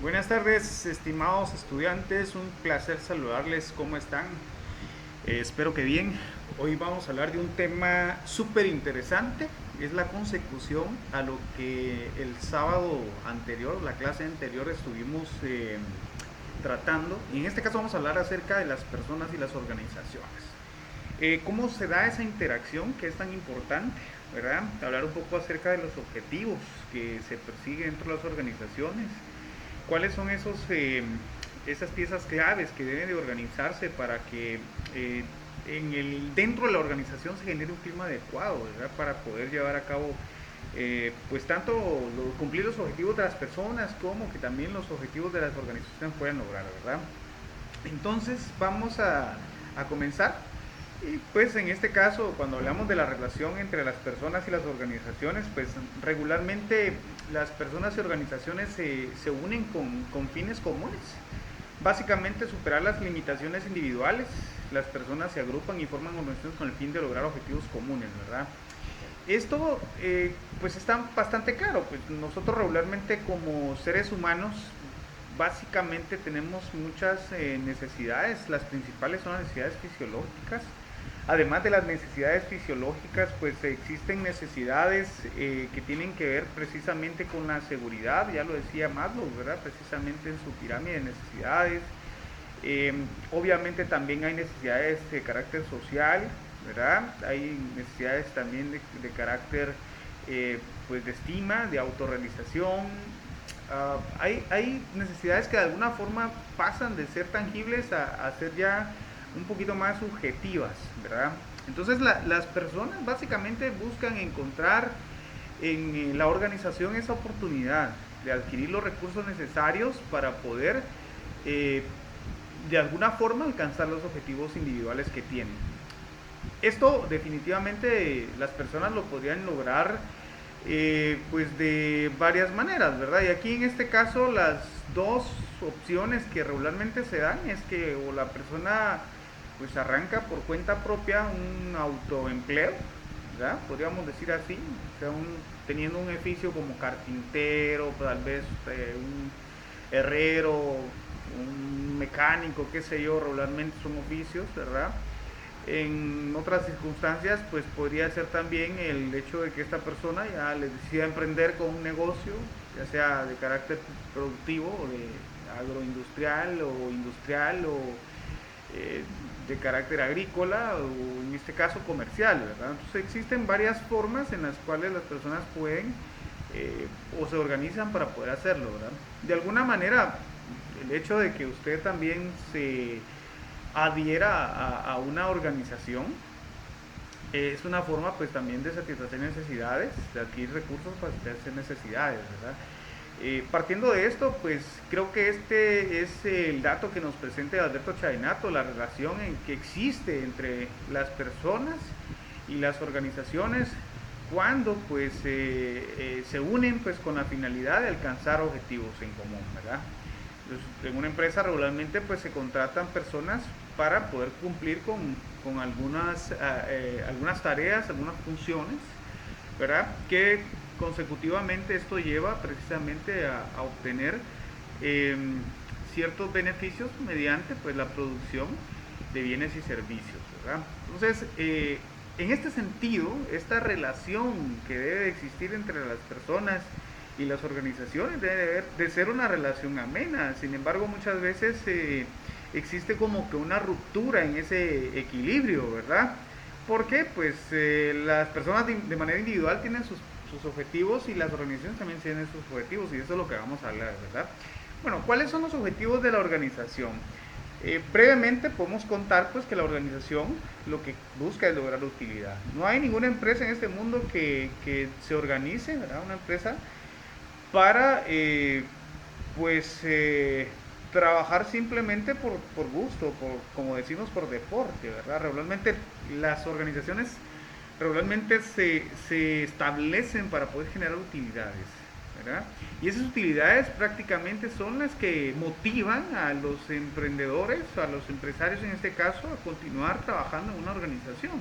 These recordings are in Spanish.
Buenas tardes, estimados estudiantes, un placer saludarles, ¿cómo están? Espero que bien. Hoy vamos a hablar de un tema súper interesante, es la consecución a lo que el sábado anterior, la clase anterior, estuvimos tratando. Y en este caso vamos a hablar acerca de las personas y las organizaciones. ¿Cómo se da esa interacción que es tan importante? ¿Verdad? Hablar un poco acerca de los objetivos que se persiguen dentro de las organizaciones. ¿Cuáles son esas piezas claves que deben de organizarse para que dentro de la organización se genere un clima adecuado, ¿verdad? Para poder llevar a cabo pues tanto cumplir los objetivos de las personas como que también los objetivos de las organizaciones puedan lograr, ¿verdad? Entonces vamos a comenzar. Y pues en este caso, cuando hablamos de la relación entre las personas y las organizaciones, pues regularmente las personas y organizaciones se unen con fines comunes. Básicamente superar las limitaciones individuales, las personas se agrupan y forman organizaciones con el fin de lograr objetivos comunes, ¿verdad? Esto pues está bastante claro, pues nosotros regularmente como seres humanos básicamente tenemos muchas necesidades, las principales son las necesidades fisiológicas. Además de las necesidades fisiológicas, pues existen necesidades que tienen que ver precisamente con la seguridad, ya lo decía Maslow, ¿verdad? Precisamente en su pirámide de necesidades. Eh, Obviamente también hay necesidades de carácter social, ¿verdad? Hay necesidades también de carácter pues de estima, de autorrealización. Hay necesidades que de alguna forma pasan de ser tangibles a ser ya un poquito más subjetivas, ¿verdad? Entonces las personas básicamente buscan encontrar en la organización esa oportunidad de adquirir los recursos necesarios para poder eh, de alguna forma alcanzar los objetivos individuales que tienen. Esto definitivamente las personas lo podrían lograr pues de varias maneras, ¿verdad? Y aquí en este caso las dos opciones que regularmente se dan es que o la persona pues arranca por cuenta propia un autoempleo, ¿verdad? Podríamos decir así, o sea, teniendo un oficio como carpintero, tal vez un herrero, un mecánico, qué sé yo, regularmente son oficios, ¿verdad? En otras circunstancias, pues podría ser también el hecho de que esta persona ya le decida emprender con un negocio, ya sea de carácter productivo, o de agroindustrial o industrial o eh, de carácter agrícola o en este caso comercial, ¿verdad? Entonces existen varias formas en las cuales las personas pueden o se organizan para poder hacerlo, ¿verdad? De alguna manera, el hecho de que usted también se adhiera a una organización es una forma pues también de satisfacer necesidades, de adquirir recursos para satisfacer necesidades, ¿verdad? Partiendo de esto, pues creo que este es el dato que nos presenta Alberto Chavenato, la relación en que existe entre las personas y las organizaciones cuando pues se unen pues con la finalidad de alcanzar objetivos en común, ¿verdad? En una empresa regularmente pues se contratan personas para poder cumplir con algunas tareas, algunas funciones, ¿verdad? Que consecutivamente esto lleva precisamente a obtener eh, ciertos beneficios mediante pues la producción de bienes y servicios, ¿verdad? Entonces, en este sentido, esta relación que debe existir entre las personas y las organizaciones debe de ser una relación amena. Sin embargo, muchas veces existe como que una ruptura en ese equilibrio, ¿verdad? Porque pues las personas de manera individual tienen sus objetivos y las organizaciones también tienen sus objetivos y eso es lo que vamos a hablar, ¿verdad? Bueno, ¿cuáles son los objetivos de la organización? Brevemente podemos contar pues que la organización lo que busca es lograr utilidad. No hay ninguna empresa en este mundo que se organice, ¿verdad? Una empresa para pues trabajar simplemente por gusto, como decimos, por deporte, ¿verdad? Regularmente las organizaciones regularmente se establecen para poder generar utilidades, ¿verdad? Y esas utilidades prácticamente son las que motivan a los emprendedores, a los empresarios en este caso, a continuar trabajando en una organización.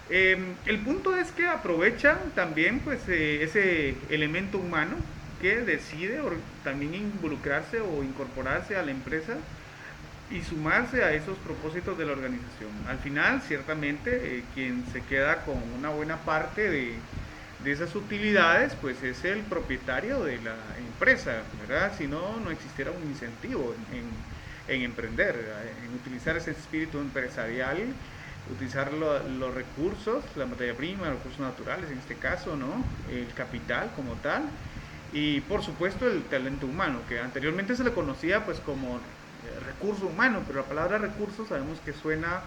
El punto es que aprovechan también pues ese elemento humano, que decide también involucrarse o incorporarse a la empresa y sumarse a esos propósitos de la organización. Al final, ciertamente, quien se queda con una buena parte de esas utilidades, pues es el propietario de la empresa, ¿verdad? Si no, no existiera un incentivo en emprender, en utilizar ese espíritu empresarial, utilizar los recursos, la materia prima, los recursos naturales en este caso, ¿no? El capital como tal, y por supuesto el talento humano, que anteriormente se le conocía pues como recurso humano, pero la palabra recurso sabemos que suena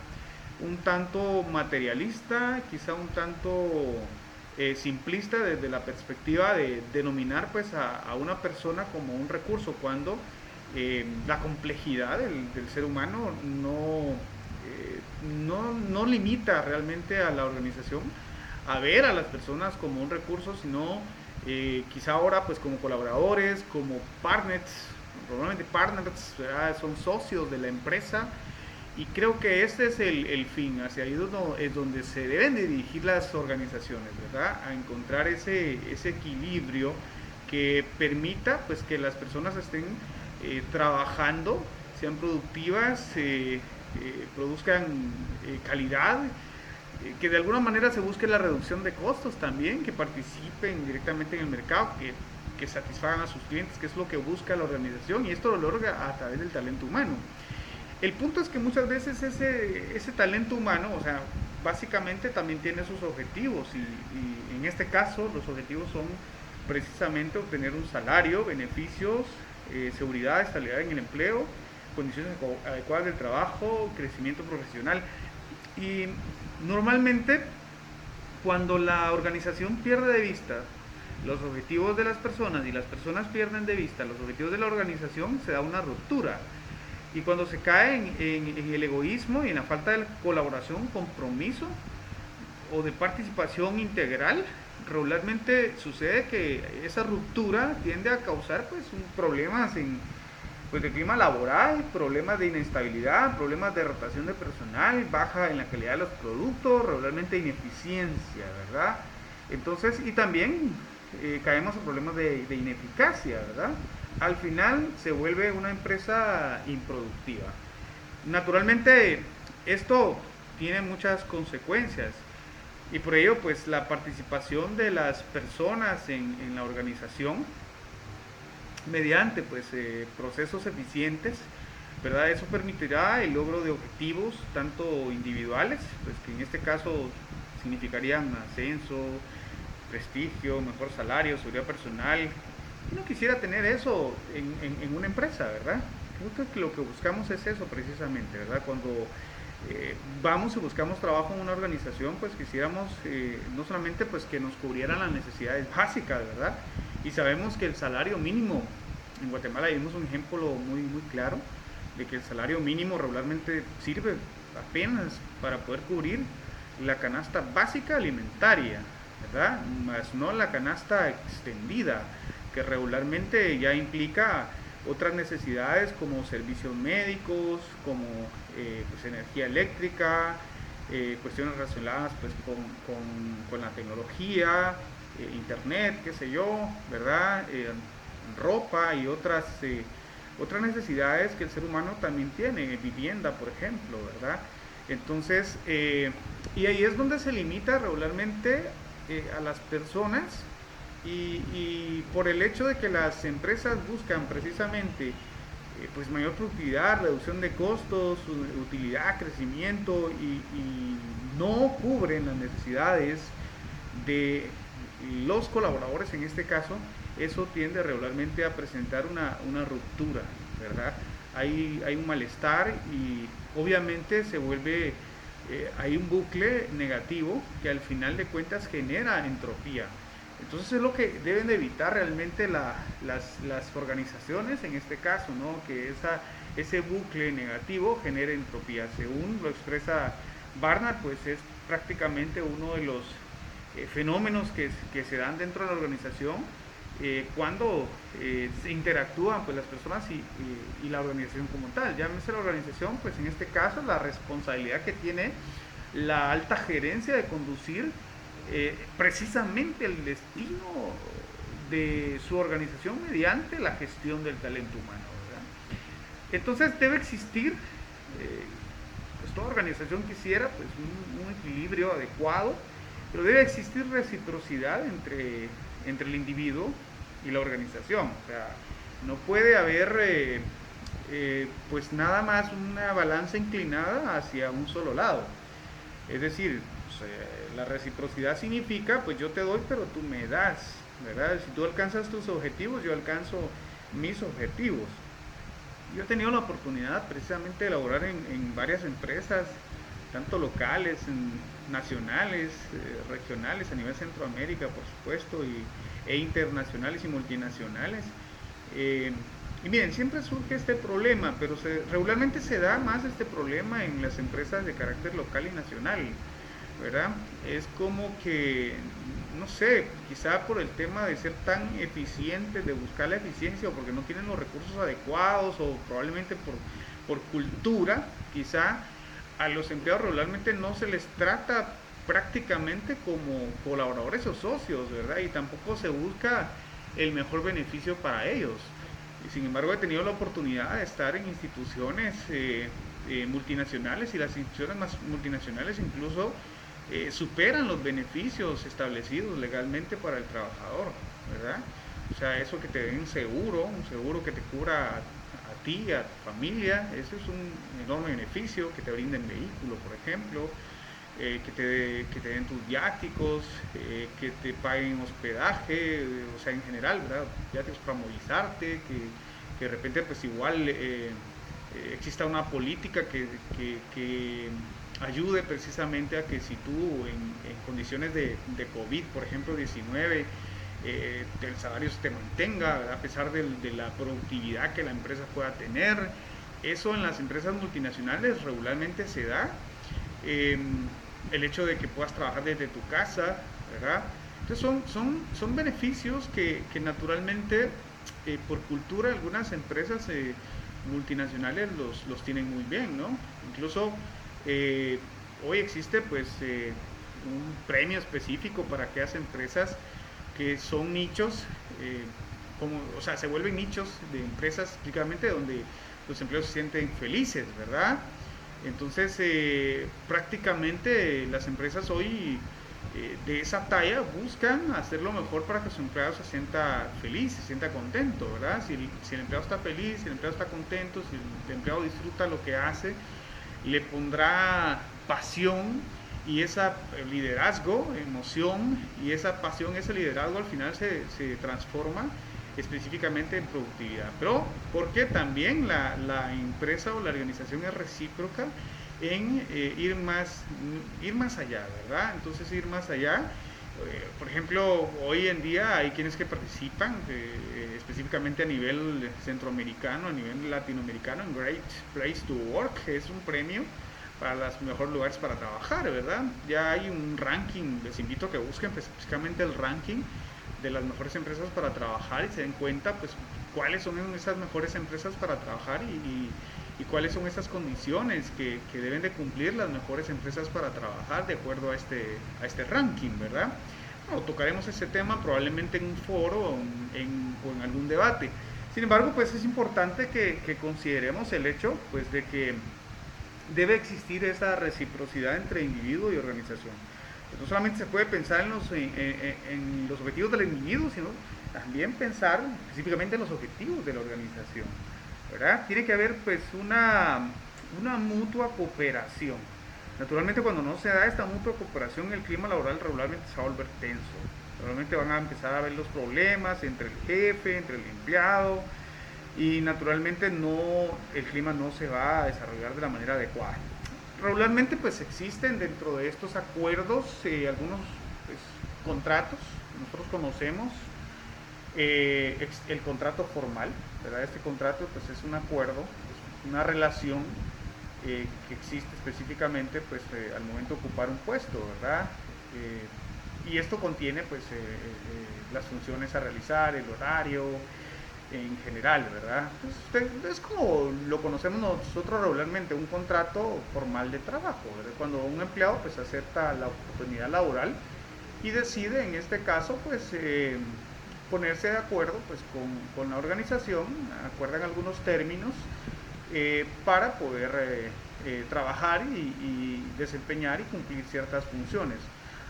un tanto materialista, quizá un tanto simplista desde la perspectiva de denominar pues a una persona como un recurso, cuando la complejidad del ser humano no limita realmente a la organización a ver a las personas como un recurso, sino quizá ahora pues como colaboradores, como partners, probablemente partners, ¿verdad? Son socios de la empresa, y creo que este es el fin, hacia ahí es donde se deben de dirigir las organizaciones, ¿verdad? A encontrar ese equilibrio que permita pues que las personas estén trabajando, sean productivas, produzcan calidad, que de alguna manera se busque la reducción de costos también, que participen directamente en el mercado, que satisfagan a sus clientes, que es lo que busca la organización, y esto lo logra a través del talento humano. El punto es que muchas veces ese talento humano, o sea, básicamente también tiene sus objetivos, y en este caso los objetivos son precisamente obtener un salario, beneficios, seguridad, estabilidad en el empleo, condiciones adecuadas del trabajo, crecimiento profesional. Y normalmente cuando la organización pierde de vista los objetivos de las personas y las personas pierden de vista los objetivos de la organización, se da una ruptura. Y cuando se cae en el egoísmo y en la falta de colaboración, compromiso o de participación integral, regularmente sucede que esa ruptura tiende a causar pues problemas pues, de clima laboral, problemas de inestabilidad, problemas de rotación de personal, baja en la calidad de los productos, regularmente ineficiencia, ¿verdad? Entonces, y también caemos en problemas de ineficacia, ¿verdad? Al final se vuelve una empresa improductiva. Naturalmente, esto tiene muchas consecuencias, y por ello pues la participación de las personas en la organización mediante pues procesos eficientes, ¿verdad? Eso permitirá el logro de objetivos tanto individuales, pues que en este caso significarían ascenso, prestigio, mejor salario, seguridad personal. Yo no quisiera tener eso en una empresa, ¿verdad? Creo que lo que buscamos es eso precisamente, ¿verdad? Cuando vamos y buscamos trabajo en una organización, pues quisiéramos no solamente pues que nos cubrieran las necesidades básicas, ¿verdad? Y sabemos que el salario mínimo, en Guatemala vimos un ejemplo muy claro de que el salario mínimo regularmente sirve apenas para poder cubrir la canasta básica alimentaria, ¿verdad? Más no la canasta extendida, que regularmente ya implica otras necesidades como servicios médicos, como pues energía eléctrica, cuestiones relacionadas pues con la tecnología, internet, qué sé yo, ¿verdad? Ropa y otras necesidades que el ser humano también tiene, vivienda por ejemplo, ¿verdad? Entonces, y ahí es donde se limita regularmente a las personas, y por el hecho de que las empresas buscan precisamente pues mayor productividad, reducción de costos, utilidad, crecimiento, y no cubren las necesidades de los colaboradores en este caso, eso tiende regularmente a presentar una ruptura, ¿verdad? Hay un malestar, y obviamente se vuelve, hay un bucle negativo que al final de cuentas genera entropía. Entonces es lo que deben de evitar realmente las organizaciones en este caso, ¿no? Que ese bucle negativo genere entropía. Según lo expresa Barnard, pues es prácticamente uno de los fenómenos que se dan dentro de la organización cuando se interactúan pues las personas y la organización como tal. Llámese la organización, pues en este caso la responsabilidad que tiene la alta gerencia de conducir precisamente el destino de su organización mediante la gestión del talento humano, ¿verdad? Entonces debe existir, pues toda organización quisiera pues un equilibrio adecuado, pero debe existir reciprocidad entre el individuo y la organización. O sea, no puede haber pues nada más una balanza inclinada hacia un solo lado. Es decir, pues, la reciprocidad significa, pues yo te doy, pero tú me das, ¿verdad? Si tú alcanzas tus objetivos, yo alcanzo mis objetivos. Yo he tenido la oportunidad precisamente de laborar en varias empresas, tanto locales, nacionales, regionales, a nivel Centroamérica, por supuesto, e internacionales y multinacionales. Eh, y miren, siempre surge este problema, pero regularmente se da más este problema en las empresas de carácter local y nacional, ¿verdad? Es como que, no sé, quizá por el tema de ser tan eficientes, de buscar la eficiencia, o porque no tienen los recursos adecuados, o probablemente por cultura, quizá a los empleados regularmente no se les trata prácticamente como colaboradores o socios, ¿verdad? Y tampoco se busca el mejor beneficio para ellos. Y sin embargo, he tenido la oportunidad de estar en instituciones multinacionales, y las instituciones más multinacionales incluso superan los beneficios establecidos legalmente para el trabajador, ¿verdad? O sea, eso que te den un seguro que te cubra a ti, a tu familia, eso es un enorme beneficio, que te brinden vehículo, por ejemplo, que te den tus viáticos, que te paguen hospedaje, o sea, en general, ¿verdad? Viáticos para movilizarte, que de repente pues igual exista una política que ayude precisamente a que si tú en condiciones de COVID, por ejemplo, 19, el salario se te mantenga, ¿verdad? A pesar de la productividad que la empresa pueda tener. Eso en las empresas multinacionales regularmente se da. El hecho de que puedas trabajar desde tu casa, ¿verdad? Entonces son beneficios que naturalmente, por cultura, algunas empresas multinacionales los tienen muy bien, ¿no? Incluso hoy existe pues un premio específico para aquellas empresas que son nichos, o sea, se vuelven nichos de empresas prácticamente donde los empleados se sienten felices, ¿verdad? Entonces, prácticamente las empresas hoy de esa talla buscan hacer lo mejor para que su empleado se sienta feliz, se sienta contento, ¿verdad? Si el empleado está feliz, si el empleado está contento, si el empleado disfruta lo que hace, le pondrá pasión, y ese liderazgo, emoción, y esa pasión, ese liderazgo al final se transforma específicamente en productividad. Pero porque también la empresa o la organización es recíproca en ir más allá, ¿verdad? Entonces ir más allá. Por ejemplo, hoy en día hay quienes que participan específicamente a nivel centroamericano, a nivel latinoamericano, en Great Place to Work, que es un premio para los mejores lugares para trabajar, ¿verdad? Ya hay un ranking, les invito a que busquen específicamente el ranking de las mejores empresas para trabajar, y se den cuenta pues cuáles son esas mejores empresas para trabajar, y cuáles son esas condiciones que deben de cumplir las mejores empresas para trabajar de acuerdo a este ranking, ¿verdad? Bueno, tocaremos ese tema probablemente en un foro o en algún debate. Sin embargo, pues es importante que consideremos el hecho pues de que debe existir esa reciprocidad entre individuo y organización. Pues no solamente se puede pensar en los objetivos del individuo, sino también pensar específicamente en los objetivos de la organización, ¿verdad? Tiene que haber pues una mutua cooperación. Naturalmente, cuando no se da esta mutua cooperación, el clima laboral regularmente se va a volver tenso. Realmente van a empezar a ver los problemas entre el jefe, entre el empleado, y naturalmente el clima no se va a desarrollar de la manera adecuada. Regularmente pues existen dentro de estos acuerdos algunos pues, contratos. Nosotros conocemos el contrato formal, ¿verdad? Este contrato pues es un acuerdo, es una relación que existe específicamente pues al momento de ocupar un puesto, ¿verdad? Y esto contiene pues las funciones a realizar, el horario, en general, ¿verdad? Entonces, es como lo conocemos nosotros regularmente, un contrato formal de trabajo, ¿verdad? Cuando un empleado pues acepta la oportunidad laboral y decide, en este caso, pues ponerse de acuerdo pues con la organización, acuerdan algunos términos para poder trabajar y desempeñar y cumplir ciertas funciones.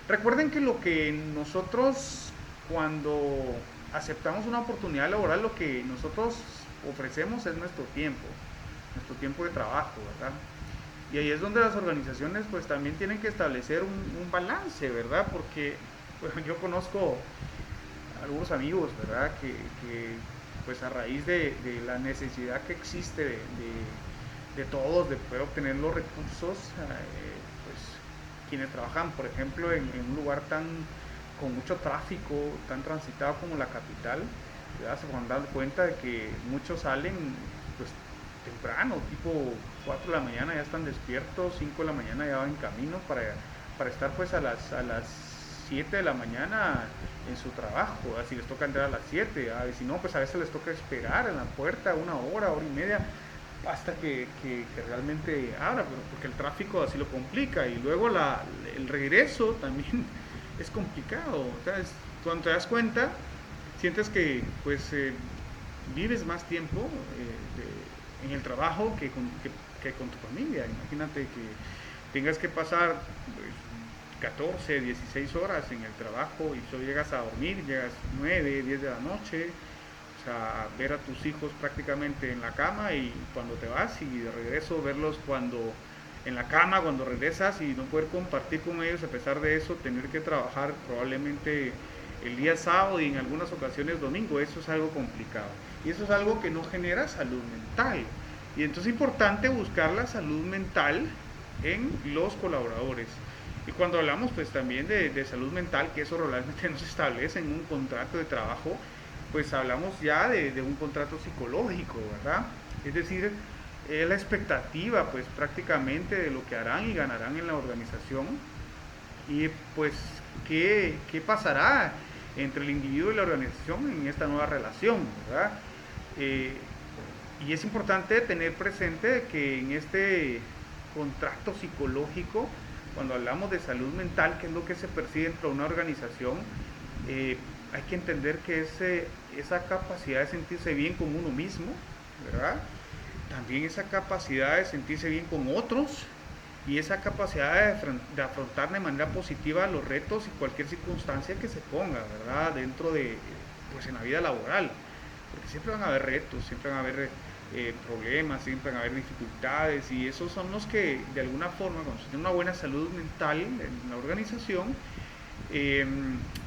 Recuerden que lo que nosotros cuando aceptamos una oportunidad laboral, lo que nosotros ofrecemos es nuestro tiempo de trabajo, ¿verdad? Y ahí es donde las organizaciones pues también tienen que establecer un balance, ¿verdad? Porque bueno, yo conozco algunos amigos, ¿verdad? Pues a raíz de la necesidad que existe de todos de poder obtener los recursos, pues quienes trabajan, por ejemplo, en un lugar con mucho tráfico, tan transitado como la capital, ya se van dando cuenta de que muchos salen pues temprano, tipo 4 de la mañana ya están despiertos, 5 de la mañana ya van en camino para estar pues a las 7 de la mañana en su trabajo, así les toca entrar a las 7, y si no, pues a veces les toca esperar en la puerta una hora, hora y media, hasta que realmente abra, porque el tráfico así lo complica, y luego el regreso también es complicado, o sea, cuando te das cuenta, sientes que pues vives más tiempo en el trabajo que con tu familia. Imagínate que tengas que pasar pues, 14, 16 horas en el trabajo y solo llegas a dormir, llegas 9, 10 de la noche, o sea, ver a tus hijos prácticamente en la cama y cuando te vas y de regreso verlos cuando en la cama, cuando regresas y no poder compartir con ellos, a pesar de eso, tener que trabajar probablemente el día sábado y en algunas ocasiones domingo, eso es algo complicado. Y eso es algo que no genera salud mental. Y entonces es importante buscar la salud mental en los colaboradores. Y cuando hablamos pues también de salud mental, que eso realmente no se establece en un contrato de trabajo, pues hablamos ya de un contrato psicológico, ¿verdad? Es decir, la expectativa pues prácticamente de lo que harán y ganarán en la organización y pues qué pasará entre el individuo y la organización en esta nueva relación, ¿verdad? Eh, y es importante tener presente que en este contrato psicológico, cuando hablamos de salud mental, que es lo que se percibe dentro de una organización, hay que entender que esa capacidad de sentirse bien con uno mismo, ¿verdad? También esa capacidad de sentirse bien con otros y esa capacidad de afrontar de manera positiva los retos y cualquier circunstancia que se ponga, ¿verdad? Dentro pues en la vida laboral, porque siempre van a haber retos, siempre van a haber problemas, siempre van a haber dificultades y esos son los que de alguna forma, cuando se tiene una buena salud mental en la organización, eh,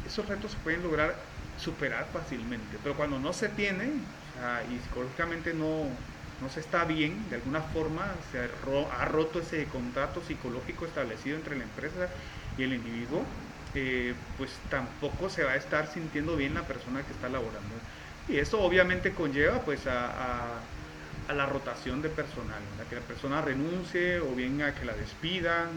esos retos se pueden lograr superar fácilmente, pero cuando no se tiene, o sea, y psicológicamente no se está bien, de alguna forma ha roto ese contrato psicológico establecido entre la empresa y el individuo, pues tampoco se va a estar sintiendo bien la persona que está laborando. Y eso obviamente conlleva pues a la rotación de personal, a que la persona renuncie o bien a que la despidan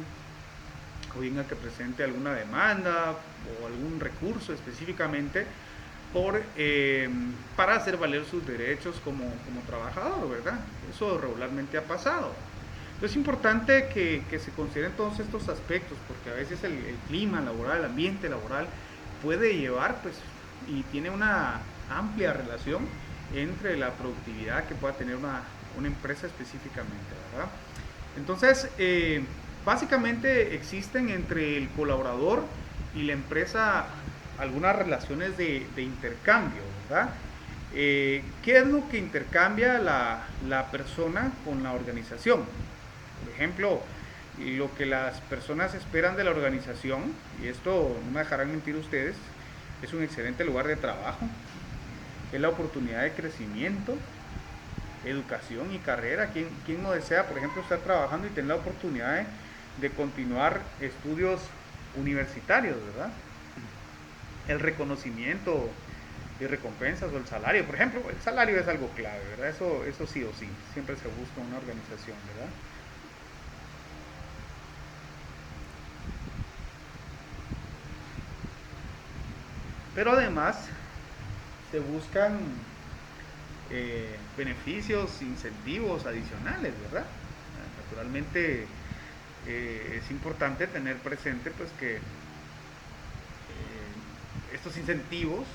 o bien a que presente alguna demanda o algún recurso específicamente para hacer valer sus derechos como trabajador, ¿verdad? Eso regularmente ha pasado. Entonces es importante que se consideren todos estos aspectos, porque a veces el clima laboral, el ambiente laboral puede llevar, pues, y tiene una amplia relación entre la productividad que pueda tener una empresa específicamente, ¿verdad? Entonces, básicamente existen entre el colaborador y la empresa algunas relaciones de intercambio, ¿verdad? ¿Qué es lo que intercambia la persona con la organización? Por ejemplo, lo que las personas esperan de la organización, y esto no me dejarán mentir ustedes, es un excelente lugar de trabajo, es la oportunidad de crecimiento, educación y carrera. ¿Quién no desea, por ejemplo, estar trabajando y tener la oportunidad de continuar estudios universitarios, ¿verdad? El reconocimiento y recompensas o el salario, por ejemplo, el salario es algo clave, ¿verdad? Eso sí o sí, siempre se busca una organización, ¿verdad? Pero además se buscan beneficios, incentivos adicionales, ¿verdad? Naturalmente es importante tener presente pues que estos incentivos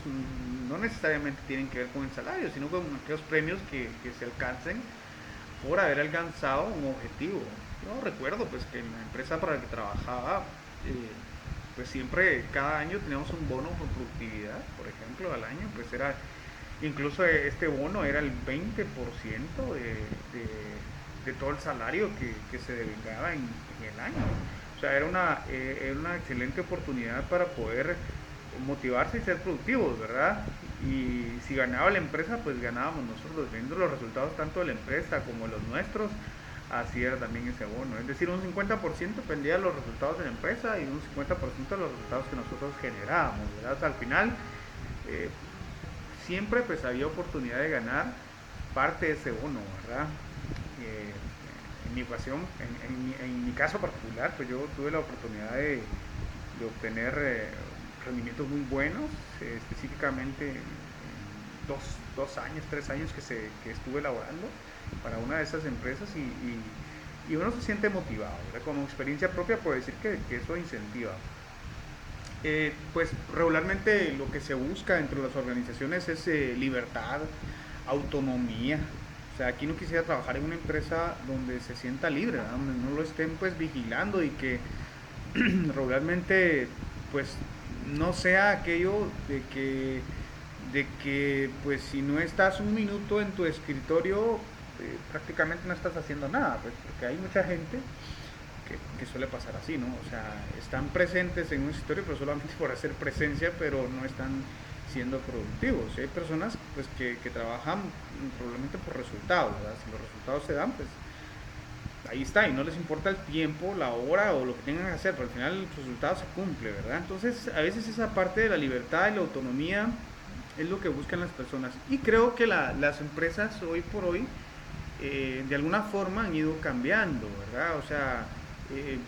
no necesariamente tienen que ver con el salario, sino con aquellos premios que se alcancen por haber alcanzado un objetivo. Yo recuerdo pues que en la empresa para la que trabajaba, pues siempre cada año teníamos un bono por productividad, por ejemplo, al año, pues era, incluso este bono era el 20% de todo el salario que se devengaba en el año. O sea, era una excelente oportunidad para poder motivarse y ser productivos, ¿verdad? Y si ganaba la empresa, pues ganábamos nosotros, viendo los resultados tanto de la empresa como los nuestros, así era también ese bono. Es decir, un 50% dependía de los resultados de la empresa y un 50% de los resultados que nosotros generábamos, ¿verdad? O sea, al final, eh, siempre pues había oportunidad de ganar parte de ese bono, ¿verdad? Eh, en mi ocasión, en mi caso particular, pues yo tuve la oportunidad de obtener rendimientos muy buenos, específicamente en dos años, 3 años que estuve laborando para una de esas empresas y uno se siente motivado, ¿verdad? Como experiencia propia puedo decir que eso incentiva. Pues regularmente lo que se busca dentro de las organizaciones es libertad, autonomía. O sea, aquí no quisiera trabajar en una empresa donde se sienta libre, ¿verdad? Donde no lo estén pues vigilando y que regularmente pues no sea aquello de que pues si no estás un minuto en tu escritorio prácticamente no estás haciendo nada, pues porque hay mucha gente que suele pasar así, ¿no? O sea, están presentes en un escritorio pero solamente por hacer presencia, pero no están siendo productivos. Y hay personas pues que trabajan probablemente por resultados, ¿verdad? Si los resultados se dan, pues ahí está, y no les importa el tiempo, la hora o lo que tengan que hacer, pero al final el resultado se cumple, ¿verdad? Entonces, a veces esa parte de la libertad y la autonomía es lo que buscan las personas. Y creo que las empresas hoy por hoy, de alguna forma han ido cambiando, ¿verdad? O sea,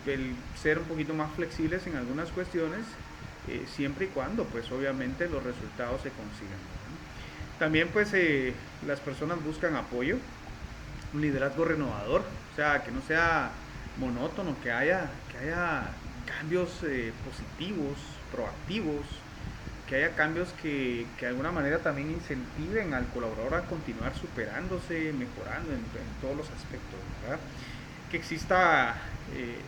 el ser un poquito más flexibles en algunas cuestiones, siempre y cuando, pues obviamente los resultados se consigan, ¿verdad? También, pues, las personas buscan apoyo, un liderazgo renovador, o sea, que no sea monótono, que haya cambios positivos, proactivos, que haya cambios que de alguna manera también incentiven al colaborador a continuar superándose, mejorando en todos los aspectos, ¿verdad? Que exista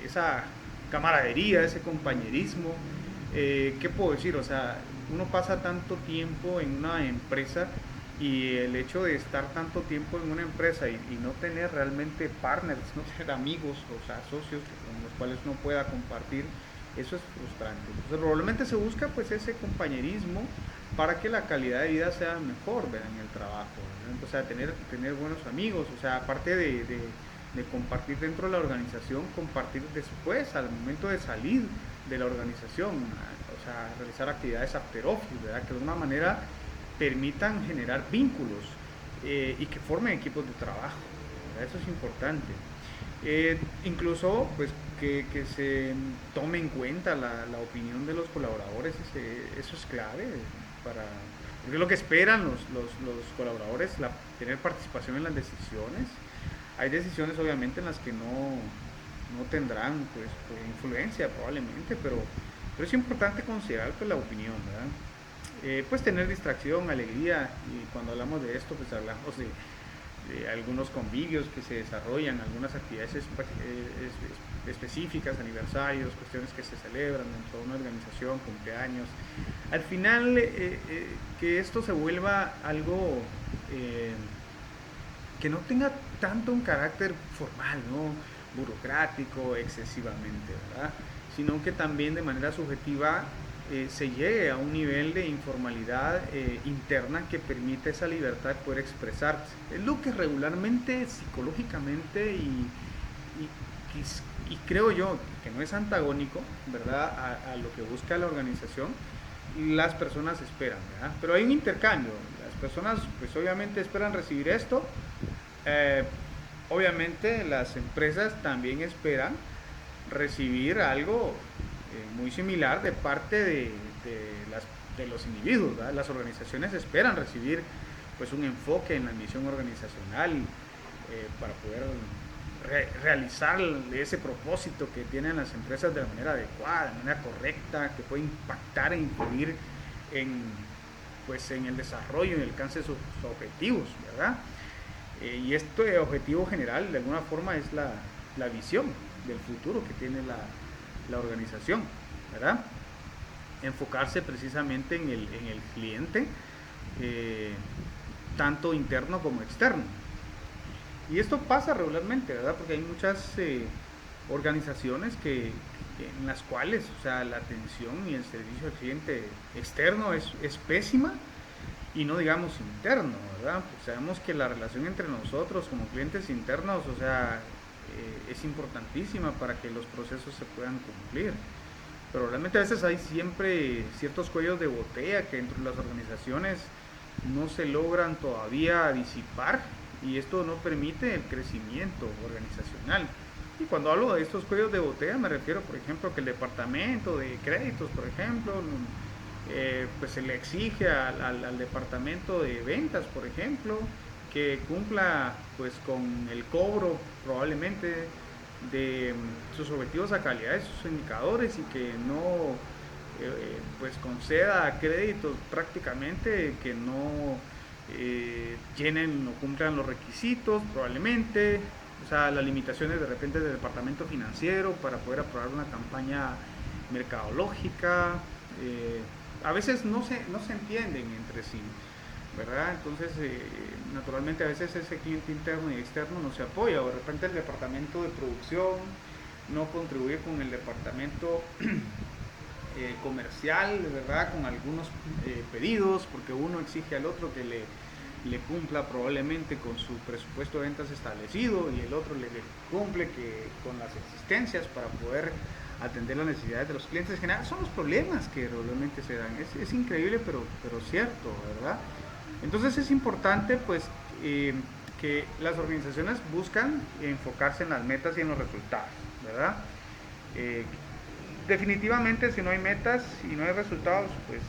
esa camaradería, ese compañerismo. ¿Qué puedo decir? O sea, uno pasa tanto tiempo en una empresa y el hecho de estar tanto tiempo en una empresa y no tener realmente partners, no tener amigos, o sea, socios con los cuales uno pueda compartir, eso es frustrante. Entonces, probablemente se busca pues ese compañerismo para que la calidad de vida sea mejor, ¿verdad? En el trabajo, ¿verdad? O sea, tener buenos amigos, o sea, aparte de compartir dentro de la organización, compartir después, al momento de salir de la organización, o sea, realizar actividades after office, ¿verdad? Que de alguna manera permitan generar vínculos y que formen equipos de trabajo, ¿verdad? Eso es importante. Incluso, pues, que se tome en cuenta la opinión de los colaboradores, eso es clave para, porque es lo que esperan los colaboradores, tener participación en las decisiones. Hay decisiones obviamente en las que no tendrán pues, influencia probablemente, pero es importante considerar pues, la opinión, ¿verdad? Pues tener distracción, alegría, y cuando hablamos de esto pues hablamos de algunos convivios que se desarrollan, algunas actividades específicas, aniversarios, cuestiones que se celebran dentro de una organización, cumpleaños. Al final, que esto se vuelva algo que no tenga tanto un carácter formal, ¿no? Burocrático, excesivamente, ¿verdad? Sino que también de manera subjetiva se llegue a un nivel de informalidad interna que permite esa libertad de poder expresarse. Es lo que regularmente, psicológicamente y creo yo que no es antagónico, ¿verdad? A lo que busca la organización, las personas esperan, ¿verdad? Pero hay un intercambio. Las personas, pues obviamente esperan recibir esto. Eh, Obviamente las empresas también esperan recibir algo muy similar de parte de los individuos, ¿verdad? Las organizaciones esperan recibir pues un enfoque en la misión organizacional para poder realizar ese propósito que tienen las empresas de la manera adecuada, de manera correcta, que puede impactar e influir en, pues, en el desarrollo, en el alcance de sus objetivos, ¿verdad? Y este objetivo general, de alguna forma, es la visión del futuro que tiene la organización, ¿verdad? Enfocarse precisamente en el cliente, eh, tanto interno como externo. Y esto pasa regularmente, ¿verdad? Porque hay muchas organizaciones en las cuales, o sea, la atención y el servicio al cliente externo es pésima, y no digamos interno, ¿verdad? Pues sabemos que la relación entre nosotros como clientes internos, o sea, es importantísima para que los procesos se puedan cumplir. Pero realmente a veces hay siempre ciertos cuellos de botella que dentro de las organizaciones no se logran todavía disipar, y esto no permite el crecimiento organizacional. Y cuando hablo de estos cuellos de botella me refiero, por ejemplo, que el departamento de créditos, por ejemplo, pues se le exige al departamento de ventas, por ejemplo, que cumpla pues con el cobro probablemente de sus objetivos a calidad de sus indicadores, y que no pues conceda créditos prácticamente que no llenen o cumplan los requisitos probablemente. O sea, las limitaciones de repente del departamento financiero para poder aprobar una campaña mercadológica, a veces no se entienden entre sí, ¿verdad? Entonces, naturalmente a veces ese cliente interno y externo no se apoya, o de repente el departamento de producción no contribuye con el departamento comercial, ¿verdad? Con algunos pedidos, porque uno exige al otro que le cumpla probablemente con su presupuesto de ventas establecido, y el otro le cumple con las existencias para poder atender las necesidades de los clientes. En general son los problemas que realmente se dan. Es increíble, pero cierto, ¿verdad? Entonces es importante pues que las organizaciones buscan enfocarse en las metas y en los resultados, ¿verdad? Eh, Definitivamente, si no hay metas y no hay resultados, pues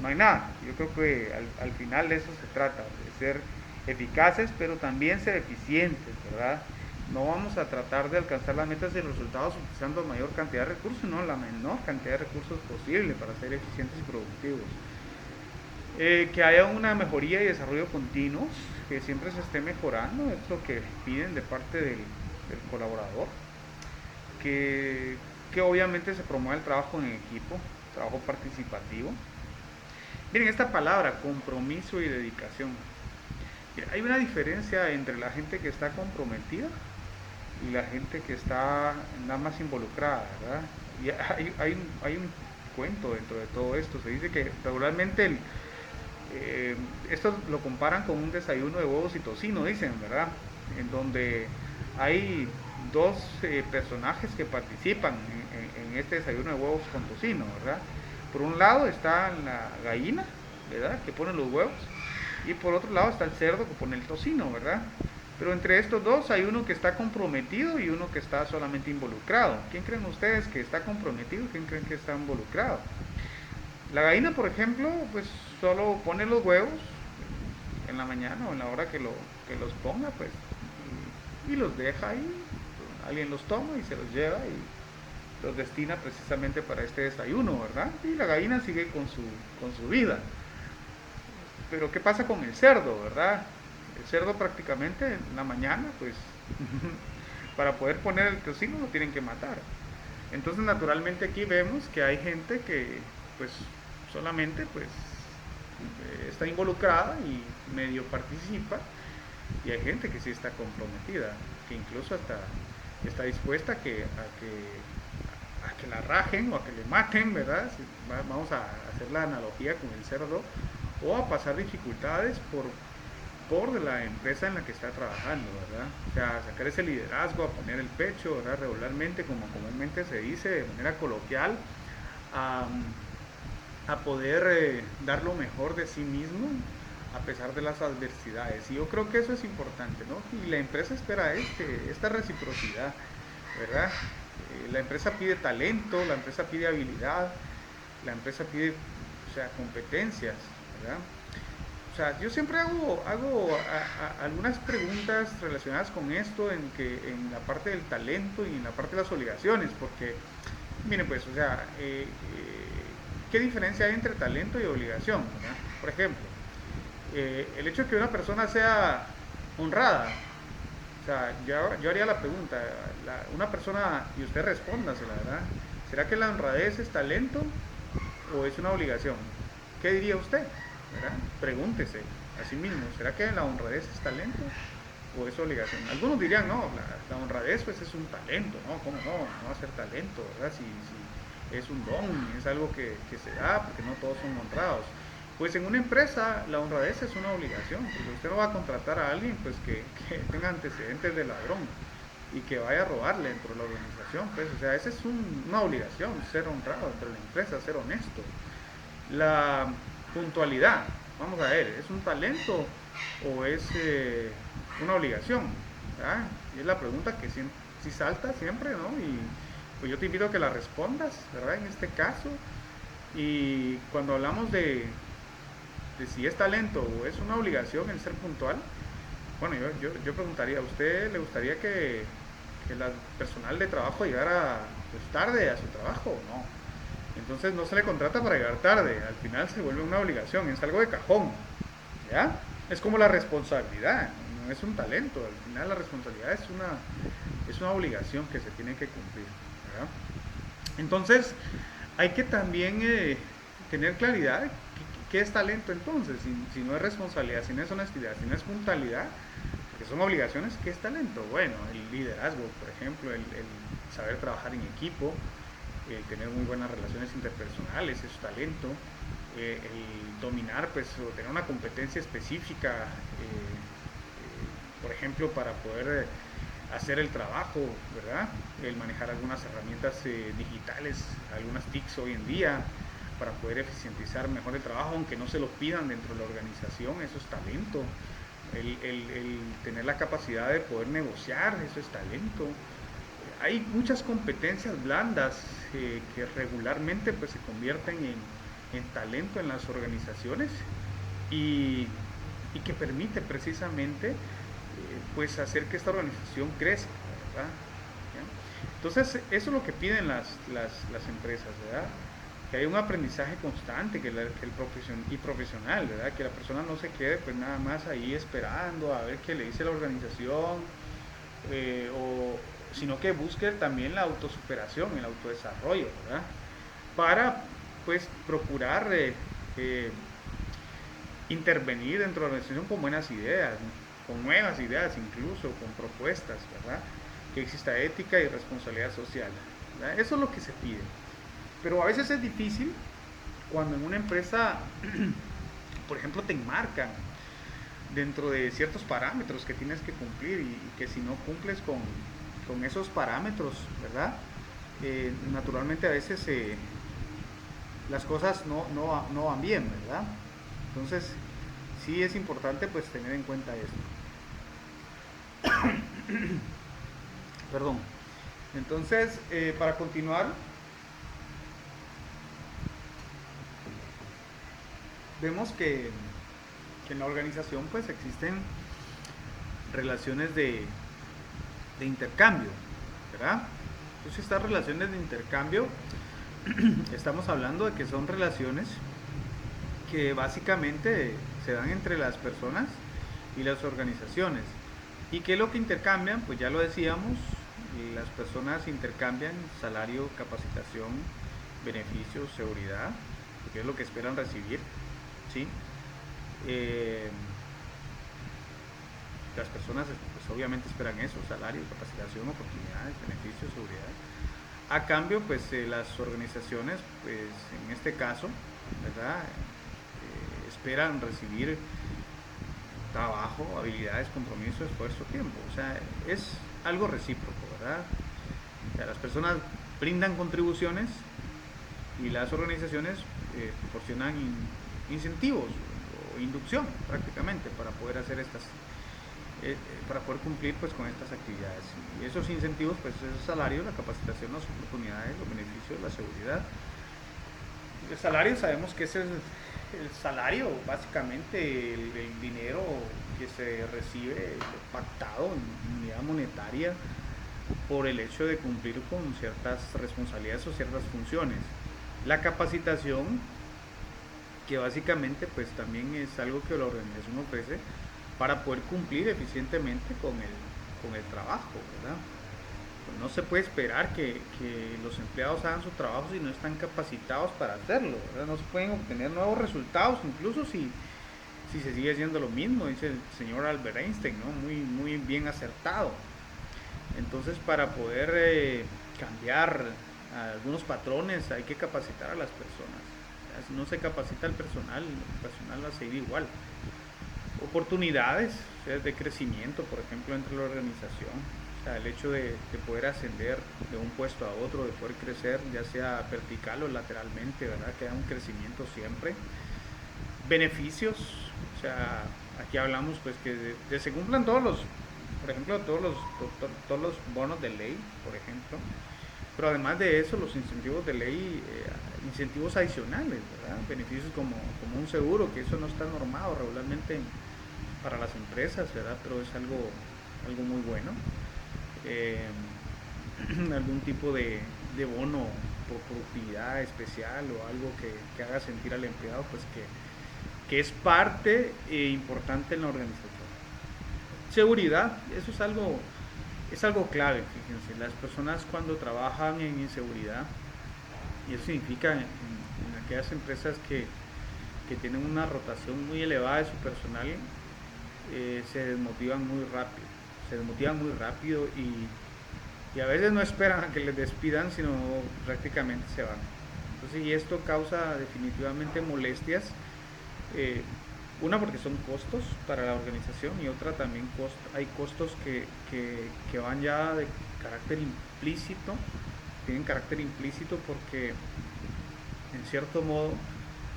no hay nada. Yo creo que al final de eso se trata, de ser eficaces, pero también ser eficientes, ¿verdad? No vamos a tratar de alcanzar las metas y resultados utilizando la mayor cantidad de recursos, no, la menor cantidad de recursos posible para ser eficientes y productivos. Que haya una mejoría y desarrollo continuos, que siempre se esté mejorando, es lo que piden de parte del colaborador. Que, que obviamente se promueva el trabajo en equipo, trabajo participativo. Miren, esta palabra, compromiso y dedicación. Miren, hay una diferencia entre la gente que está comprometida y la gente que está nada más involucrada, ¿verdad? Y hay un cuento dentro de todo esto. Se dice que regularmente esto lo comparan con un desayuno de huevos y tocino, dicen, ¿verdad? En donde hay dos personajes que participan en este desayuno de huevos con tocino, ¿verdad? Por un lado está la gallina, ¿verdad?, que pone los huevos, y por otro lado está el cerdo que pone el tocino, ¿verdad? Pero entre estos dos hay uno que está comprometido y uno que está solamente involucrado. ¿Quién creen ustedes que está comprometido y quién creen que está involucrado? La gallina, por ejemplo, pues solo pone los huevos en la mañana o en la hora que los ponga, pues, y los deja ahí. Alguien los toma y se los lleva y los destina precisamente para este desayuno, ¿verdad? Y la gallina sigue con su vida. Pero ¿qué pasa con el cerdo, verdad? El cerdo prácticamente en la mañana, pues, para poder poner el tocino lo tienen que matar. Entonces, naturalmente aquí vemos que hay gente que, pues, solamente, pues, está involucrada y medio participa, y hay gente que sí está comprometida, que incluso hasta está dispuesta a que la rajen o a que le maten, ¿verdad? Vamos a hacer la analogía con el cerdo, o a pasar dificultades por la empresa en la que está trabajando, ¿verdad? O sea, sacar ese liderazgo, a poner el pecho, ¿verdad? Regularmente, como comúnmente se dice de manera coloquial, a poder dar lo mejor de sí mismo a pesar de las adversidades. Y yo creo que eso es importante, ¿no? Y la empresa espera esta reciprocidad, ¿verdad? La empresa pide talento, la empresa pide habilidad, la empresa pide, o sea, competencias, ¿verdad? O sea, yo siempre hago algunas preguntas relacionadas con esto, en la parte del talento y en la parte de las obligaciones, porque, miren, pues, o sea, qué diferencia hay entre talento y obligación, ¿verdad? Por ejemplo, el hecho de que una persona sea honrada, o sea, yo haría la pregunta, una persona, y usted respóndasela, ¿verdad? ¿Será que la honradez es talento o es una obligación? ¿Qué diría usted? ¿Verdad? Pregúntese a sí mismo, ¿será que la honradez es talento o es obligación? Algunos dirían, no, la honradez pues es un talento, ¿no? ¿Cómo no? No va a ser talento, ¿verdad? Si es un don, es algo que se da, porque no todos son honrados. Pues en una empresa la honradez es una obligación, porque usted no va a contratar a alguien pues que tenga antecedentes de ladrón y que vaya a robarle dentro de la organización, pues, o sea, esa es una obligación, ser honrado dentro de la empresa, ser honesto. La puntualidad, vamos a ver, ¿es un talento o es una obligación? ¿Verdad? Y es la pregunta que si salta siempre, ¿no? Y pues yo te invito a que la respondas, ¿verdad? En este caso. Y cuando hablamos de si es talento o es una obligación el ser puntual, bueno, yo preguntaría, ¿a usted le gustaría que el personal de trabajo llegara pues, tarde a su trabajo o no? Entonces no se le contrata para llegar tarde, al final se vuelve una obligación, es algo de cajón, ¿ya? Es como la responsabilidad, no es un talento, al final la responsabilidad es una obligación que se tiene que cumplir, ¿verdad? Entonces hay que también tener claridad qué es talento entonces, si no es responsabilidad, si no es honestidad, si no es puntualidad, porque son obligaciones, ¿qué es talento? Bueno, el liderazgo, por ejemplo, el saber trabajar en equipo, tener muy buenas relaciones interpersonales, eso es talento, el dominar, pues, o tener una competencia específica, por ejemplo, para poder hacer el trabajo, ¿verdad? El manejar algunas herramientas digitales, algunas TICs hoy en día, para poder eficientizar mejor el trabajo, aunque no se lo pidan dentro de la organización, eso es talento. El tener la capacidad de poder negociar, eso es talento. Hay muchas competencias blandas que regularmente pues, se convierten en talento en las organizaciones y que permite precisamente pues hacer que esta organización crezca, ¿verdad? ¿Ya? Entonces eso es lo que piden las empresas, ¿verdad? Que haya un aprendizaje constante, que el profesional, ¿verdad? Que la persona no se quede pues nada más ahí esperando a ver qué le dice la organización, sino que busque también la autosuperación, el autodesarrollo, ¿verdad? Para pues procurar intervenir dentro de la organización con buenas ideas, con nuevas ideas incluso, con propuestas, ¿verdad? Que exista ética y responsabilidad social, ¿verdad? Eso es lo que se pide. Pero a veces es difícil cuando en una empresa, por ejemplo, te enmarcan dentro de ciertos parámetros que tienes que cumplir y que si no cumples con esos parámetros, ¿verdad? Naturalmente a veces las cosas no van bien, ¿verdad? Entonces, sí es importante pues tener en cuenta esto. Perdón. Entonces, para continuar, vemos que en la organización pues existen relaciones de intercambio, ¿verdad? Entonces estas relaciones de intercambio estamos hablando de que son relaciones que básicamente se dan entre las personas y las organizaciones. ¿Y qué es lo que intercambian? Pues ya lo decíamos, las personas intercambian salario, capacitación, beneficios, seguridad, que es lo que esperan recibir, ¿sí? Las personas pues, obviamente esperan eso, salario, capacitación, oportunidades, beneficios, seguridad. A cambio, pues las organizaciones, pues en este caso, ¿verdad? Esperan recibir trabajo, habilidades, compromiso, esfuerzo, tiempo. O sea, es algo recíproco, ¿verdad? O sea, las personas brindan contribuciones y las organizaciones proporcionan incentivos o inducción prácticamente para poder hacer para poder cumplir pues con estas actividades. Y esos incentivos pues es el salario, la capacitación, las oportunidades, los beneficios, la seguridad. El salario sabemos que ese es el salario, básicamente el dinero que se recibe pactado en unidad monetaria por el hecho de cumplir con ciertas responsabilidades o ciertas funciones. La capacitación, que básicamente pues también es algo que la organización ofrece para poder cumplir eficientemente con el trabajo, ¿verdad? Pues no se puede esperar que los empleados hagan su trabajo si no están capacitados para hacerlo, ¿verdad? No se pueden obtener nuevos resultados, incluso si se sigue haciendo lo mismo, dice el señor Albert Einstein, ¿no? Muy bien acertado. Entonces, para poder cambiar algunos patrones hay que capacitar a las personas. Si no se capacita el personal va a seguir igual. Oportunidades, o sea, de crecimiento, por ejemplo, entre la organización. O sea, el hecho de poder ascender de un puesto a otro, de poder crecer, ya sea vertical o lateralmente, ¿verdad? Que haya un crecimiento siempre. Beneficios, o sea, aquí hablamos pues que se cumplan todos los, por ejemplo, todos los bonos de ley, por ejemplo. Pero además de eso, los incentivos de ley, incentivos adicionales, ¿verdad? Beneficios como un seguro, que eso no está normado regularmente para las empresas, ¿verdad? Pero es algo muy bueno. Eh, algún tipo de bono por productividad especial o algo que haga sentir al empleado pues que es parte importante en la organización. Seguridad, eso es algo clave, fíjense, las personas cuando trabajan en inseguridad, y eso significa en aquellas empresas que tienen una rotación muy elevada de su personal, se desmotivan muy rápido y a veces no esperan a que les despidan, sino prácticamente se van. Entonces, y esto causa definitivamente molestias, eh, una porque son costos para la organización y otra también hay costos que van ya de carácter implícito, tienen carácter implícito porque en cierto modo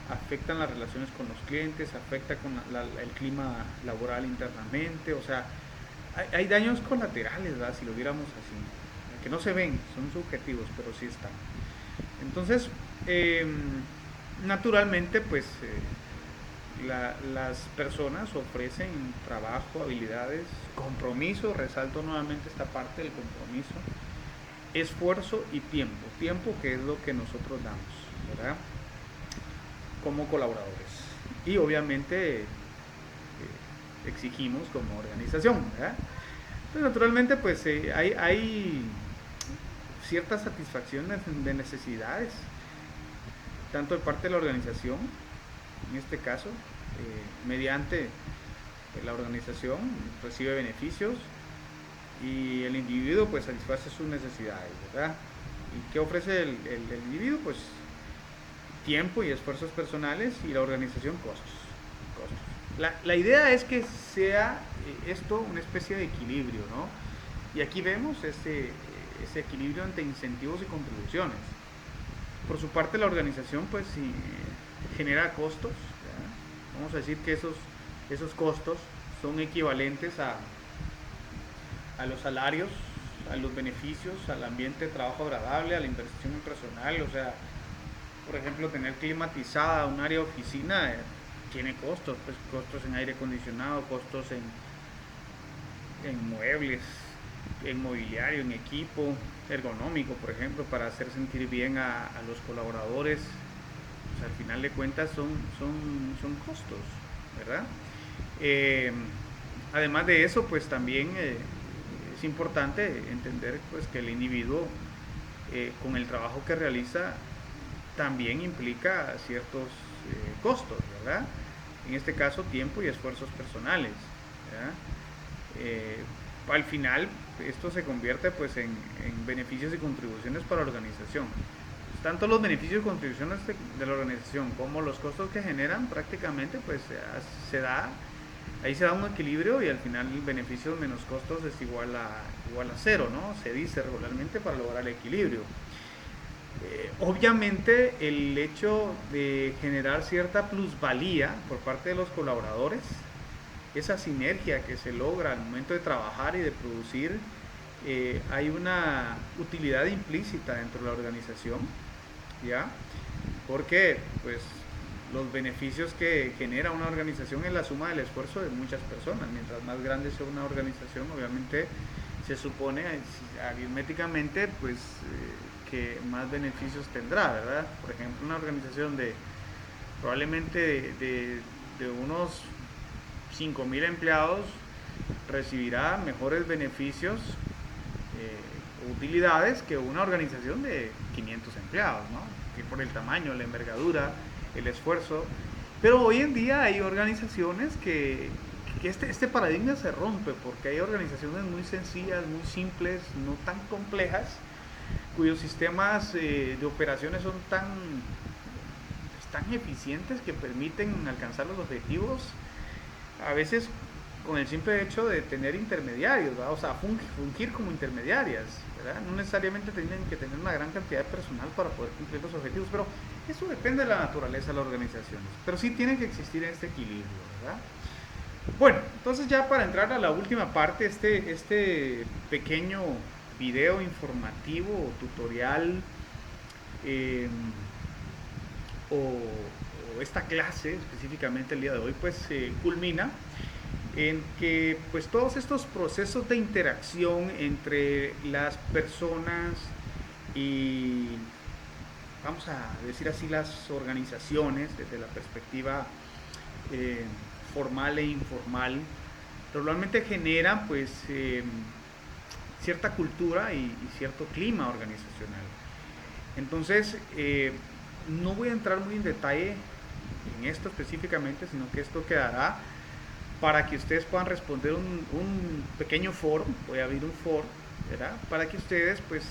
afectan las relaciones con los clientes, afecta con el clima laboral internamente, o sea, hay daños colaterales, ¿verdad? Si lo viéramos así, que no se ven, son subjetivos, pero sí están. Entonces, naturalmente, pues las personas ofrecen trabajo, habilidades, compromiso, resalto nuevamente esta parte del compromiso, esfuerzo y tiempo, tiempo que es lo que nosotros damos, ¿verdad? Como colaboradores. Y obviamente exigimos como organización, ¿verdad? Entonces, naturalmente, pues hay cierta satisfacción de necesidades, tanto de parte de la organización, en este caso, mediante la organización recibe beneficios y el individuo pues satisface sus necesidades, ¿verdad? ¿Y qué ofrece el individuo? Pues tiempo y esfuerzos personales y la organización costos. La idea es que sea esto una especie de equilibrio, ¿no? Y aquí vemos ese equilibrio entre incentivos y contribuciones. Por su parte, la organización pues genera costos, ¿verdad? Vamos a decir que esos costos son equivalentes a los salarios, a los beneficios, al ambiente de trabajo agradable, a la inversión en personal, o sea, por ejemplo, tener climatizada un área de oficina tiene costos, pues costos en aire acondicionado, costos en muebles, en mobiliario, en equipo ergonómico, por ejemplo, para hacer sentir bien a los colaboradores. O sea, al final de cuentas son costos, ¿verdad? Además de eso, pues también es importante entender pues, que el individuo con el trabajo que realiza también implica ciertos costos, ¿verdad? En este caso, tiempo y esfuerzos personales, ¿verdad? Al final, esto se convierte pues, en beneficios y contribuciones para la organización. Tanto los beneficios y contribuciones de la organización como los costos que generan, prácticamente pues ahí se da un equilibrio y al final beneficios menos costos es igual a cero, ¿no? Se dice regularmente para lograr el equilibrio. Obviamente el hecho de generar cierta plusvalía por parte de los colaboradores, esa sinergia que se logra al momento de trabajar y de producir, hay una utilidad implícita dentro de la organización, ¿ya? Porque pues los beneficios que genera una organización es la suma del esfuerzo de muchas personas. Mientras más grande sea una organización, obviamente se supone aritméticamente pues que más beneficios tendrá, ¿verdad? Por ejemplo, una organización de probablemente de unos 5.000 empleados recibirá mejores beneficios, utilidades que una organización de 500 empleados, ¿no? Que por el tamaño, la envergadura, el esfuerzo. Pero hoy en día hay organizaciones que este paradigma se rompe, porque hay organizaciones muy sencillas, muy simples, no tan complejas, cuyos sistemas de operaciones son tan eficientes que permiten alcanzar los objetivos, a veces con el simple hecho de tener intermediarios, ¿verdad? O sea, fungir como intermediarias, ¿verdad? No necesariamente tienen que tener una gran cantidad de personal para poder cumplir los objetivos, pero eso depende de la naturaleza de las organizaciones. Pero sí tiene que existir este equilibrio, ¿verdad? Bueno, entonces ya para entrar a la última parte, este pequeño video informativo o tutorial, eh, o esta clase específicamente el día de hoy, pues culmina en que pues todos estos procesos de interacción entre las personas y, vamos a decir así, las organizaciones desde la perspectiva formal e informal, normalmente generan pues cierta cultura y cierto clima organizacional. Entonces, no voy a entrar muy en detalle en esto específicamente, sino que esto quedará para que ustedes puedan responder un pequeño foro. Voy a abrir un foro, ¿verdad? Para que ustedes pues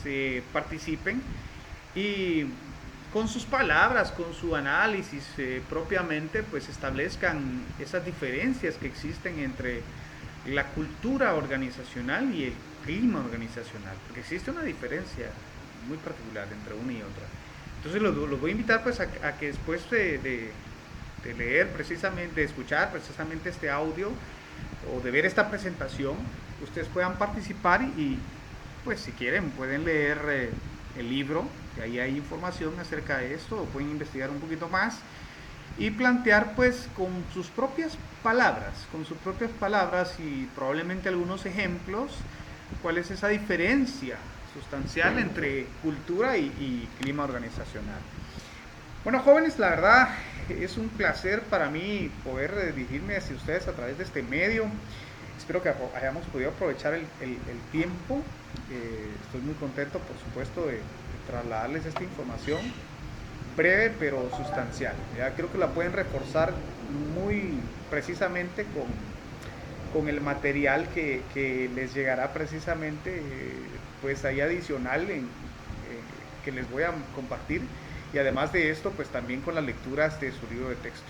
participen y con sus palabras, con su análisis propiamente, pues establezcan esas diferencias que existen entre la cultura organizacional y el clima organizacional, porque existe una diferencia muy particular entre una y otra. Entonces los voy a invitar pues a que después de leer precisamente, de escuchar precisamente este audio o de ver esta presentación, ustedes puedan participar y pues si quieren pueden leer el libro, que ahí hay información acerca de esto, o pueden investigar un poquito más y plantear pues con sus propias palabras y probablemente algunos ejemplos, cuál es esa diferencia sustancial entre cultura y clima organizacional. Bueno, jóvenes, la verdad es un placer para mí poder dirigirme hacia ustedes a través de este medio. Espero que hayamos podido aprovechar el tiempo. Estoy muy contento, por supuesto, de trasladarles esta información breve pero sustancial. Ya creo que la pueden reforzar muy precisamente con el material que les llegará precisamente pues ahí adicional que les voy a compartir, y además de esto pues también con las lecturas de su libro de texto.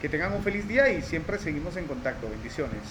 Que tengan un feliz día y siempre seguimos en contacto. Bendiciones.